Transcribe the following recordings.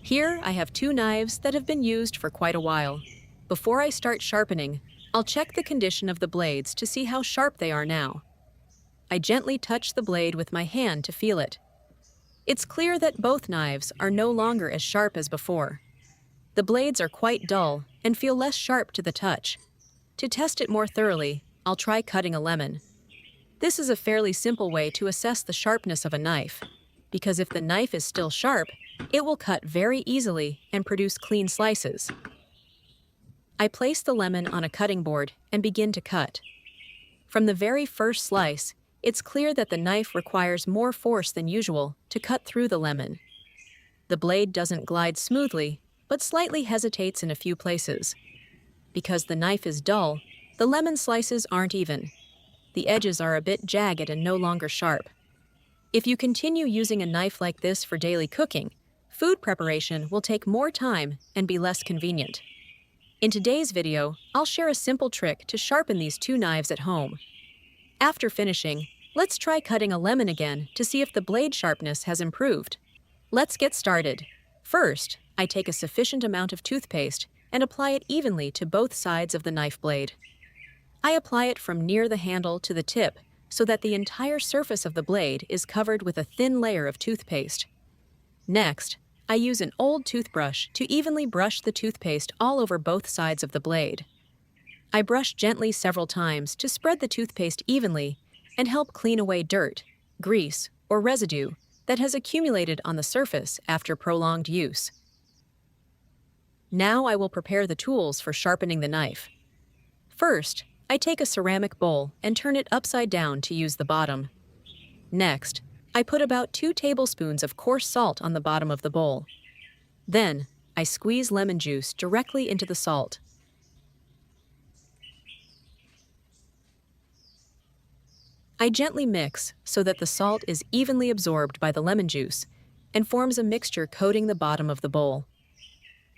Here, I have two knives that have been used for quite a while. Before I start sharpening, I'll check the condition of the blades to see how sharp they are now. I gently touch the blade with my hand to feel it. It's clear that both knives are no longer as sharp as before. The blades are quite dull and feel less sharp to the touch. To test it more thoroughly, I'll try cutting a lemon. This is a fairly simple way to assess the sharpness of a knife, because if the knife is still sharp, it will cut very easily and produce clean slices. I place the lemon on a cutting board and begin to cut. From the very first slice, it's clear that the knife requires more force than usual to cut through the lemon. The blade doesn't glide smoothly, but slightly hesitates in a few places. Because the knife is dull, the lemon slices aren't even. The edges are a bit jagged and no longer sharp. If you continue using a knife like this for daily cooking, food preparation will take more time and be less convenient. In today's video, I'll share a simple trick to sharpen these two knives at home. After finishing, let's try cutting a lemon again to see if the blade sharpness has improved. Let's get started. First, I take a sufficient amount of toothpaste and apply it evenly to both sides of the knife blade. I apply it from near the handle to the tip so that the entire surface of the blade is covered with a thin layer of toothpaste. Next, I use an old toothbrush to evenly brush the toothpaste all over both sides of the blade. I brush gently several times to spread the toothpaste evenly and help clean away dirt, grease, or residue that has accumulated on the surface after prolonged use. Now I will prepare the tools for sharpening the knife. First, I take a ceramic bowl and turn it upside down to use the bottom. Next, I put about 2 tablespoons of coarse salt on the bottom of the bowl. Then, I squeeze lemon juice directly into the salt. I gently mix so that the salt is evenly absorbed by the lemon juice and forms a mixture coating the bottom of the bowl.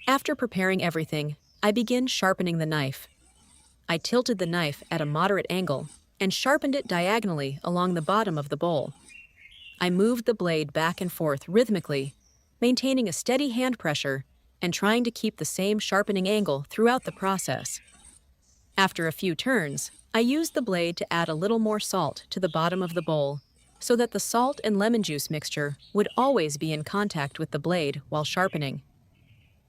After preparing everything, I begin sharpening the knife. I tilted the knife at a moderate angle and sharpened it diagonally along the bottom of the bowl. I moved the blade back and forth rhythmically, maintaining a steady hand pressure and trying to keep the same sharpening angle throughout the process. After a few turns, I used the blade to add a little more salt to the bottom of the bowl so that the salt and lemon juice mixture would always be in contact with the blade while sharpening.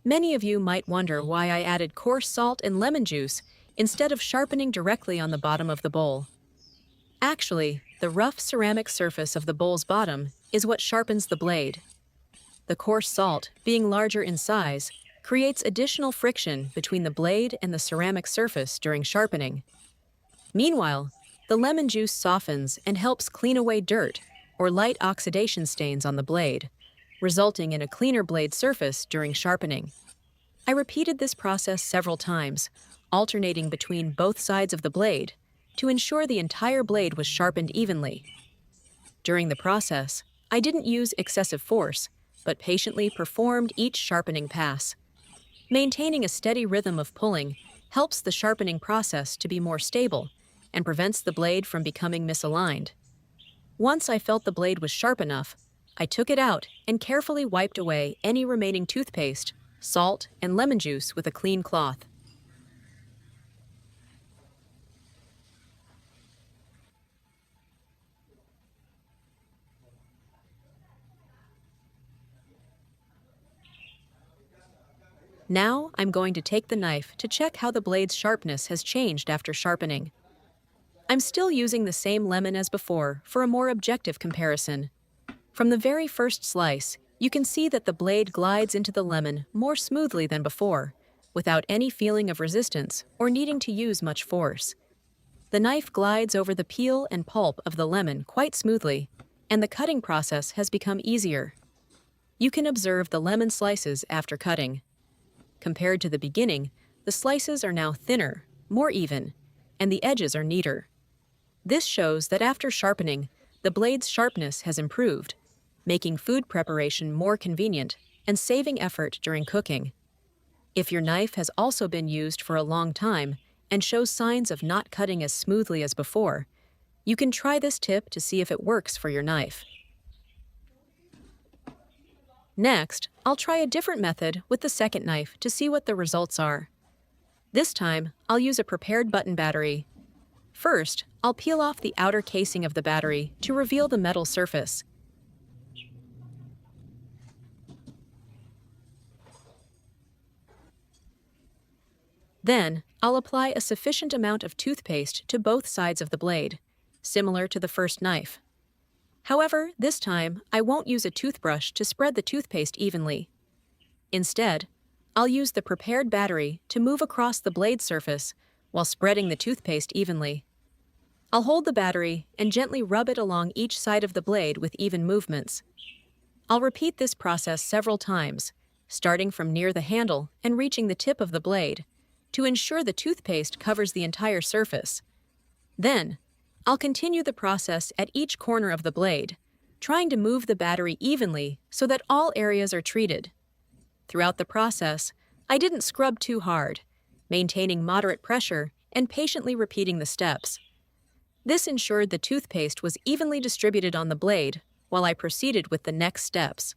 Many of you might wonder why I added coarse salt and lemon juice instead of sharpening directly on the bottom of the bowl. Actually, the rough ceramic surface of the bowl's bottom is what sharpens the blade. The coarse salt, being larger in size, creates additional friction between the blade and the ceramic surface during sharpening. Meanwhile, the lemon juice softens and helps clean away dirt or light oxidation stains on the blade, resulting in a cleaner blade surface during sharpening. I repeated this process several times, alternating between both sides of the blade to ensure the entire blade was sharpened evenly. During the process, I didn't use excessive force, but patiently performed each sharpening pass. Maintaining a steady rhythm of pulling helps the sharpening process to be more stable and prevents the blade from becoming misaligned. Once I felt the blade was sharp enough, I took it out and carefully wiped away any remaining toothpaste, salt, and lemon juice with a clean cloth. Now I'm going to take the knife to check how the blade's sharpness has changed after sharpening. I'm still using the same lemon as before for a more objective comparison. From the very first slice, you can see that the blade glides into the lemon more smoothly than before, without any feeling of resistance or needing to use much force. The knife glides over the peel and pulp of the lemon quite smoothly, and the cutting process has become easier. You can observe the lemon slices after cutting. Compared to the beginning, the slices are now thinner, more even, and the edges are neater. This shows that after sharpening, the blade's sharpness has improved, making food preparation more convenient and saving effort during cooking. If your knife has also been used for a long time and shows signs of not cutting as smoothly as before, you can try this tip to see if it works for your knife. Next, I'll try a different method with the second knife to see what the results are. This time, I'll use a prepared button battery. First, I'll peel off the outer casing of the battery to reveal the metal surface. Then, I'll apply a sufficient amount of toothpaste to both sides of the blade, similar to the first knife. However, this time, I won't use a toothbrush to spread the toothpaste evenly. Instead, I'll use the prepared battery to move across the blade surface while spreading the toothpaste evenly. I'll hold the battery and gently rub it along each side of the blade with even movements. I'll repeat this process several times, starting from near the handle and reaching the tip of the blade, to ensure the toothpaste covers the entire surface. Then, I'll continue the process at each corner of the blade, trying to move the battery evenly so that all areas are treated. Throughout the process, I didn't scrub too hard, maintaining moderate pressure and patiently repeating the steps. This ensured the toothpaste was evenly distributed on the blade while I proceeded with the next steps.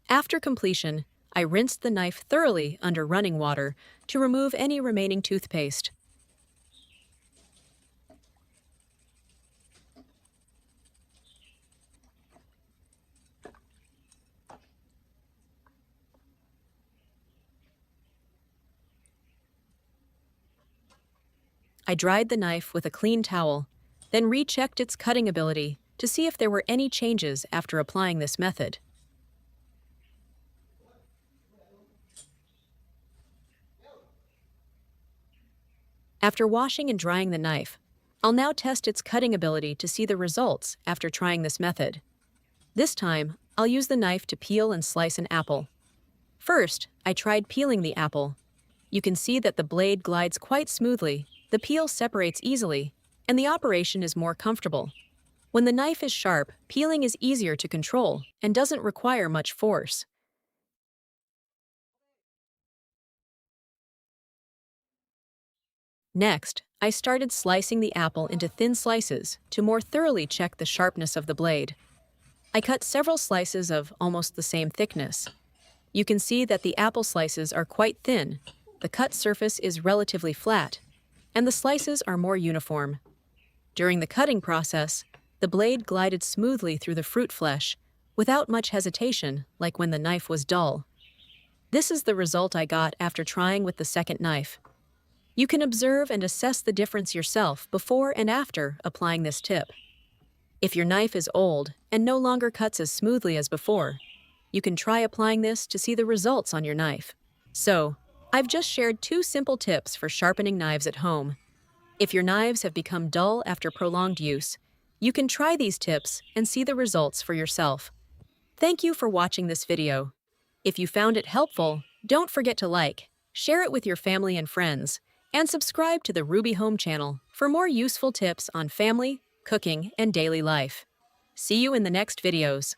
After completion, I rinsed the knife thoroughly under running water to remove any remaining toothpaste. I dried the knife with a clean towel, then rechecked its cutting ability to see if there were any changes after applying this method. After washing and drying the knife, I'll now test its cutting ability to see the results after trying this method. This time, I'll use the knife to peel and slice an apple. First, I tried peeling the apple. You can see that the blade glides quite smoothly, the peel separates easily, and the operation is more comfortable. When the knife is sharp, peeling is easier to control and doesn't require much force. Next, I started slicing the apple into thin slices to more thoroughly check the sharpness of the blade. I cut several slices of almost the same thickness. You can see that the apple slices are quite thin, the cut surface is relatively flat, and the slices are more uniform. During the cutting process, the blade glided smoothly through the fruit flesh, without much hesitation, like when the knife was dull. This is the result I got after trying with the second knife. You can observe and assess the difference yourself before and after applying this tip. If your knife is old and no longer cuts as smoothly as before, you can try applying this to see the results on your knife. So, I've just shared 2 simple tips for sharpening knives at home. If your knives have become dull after prolonged use, you can try these tips and see the results for yourself. Thank you for watching this video. If you found it helpful, don't forget to like, share it with your family and friends, and subscribe to the Ruby Home channel for more useful tips on family, cooking, and daily life. See you in the next videos.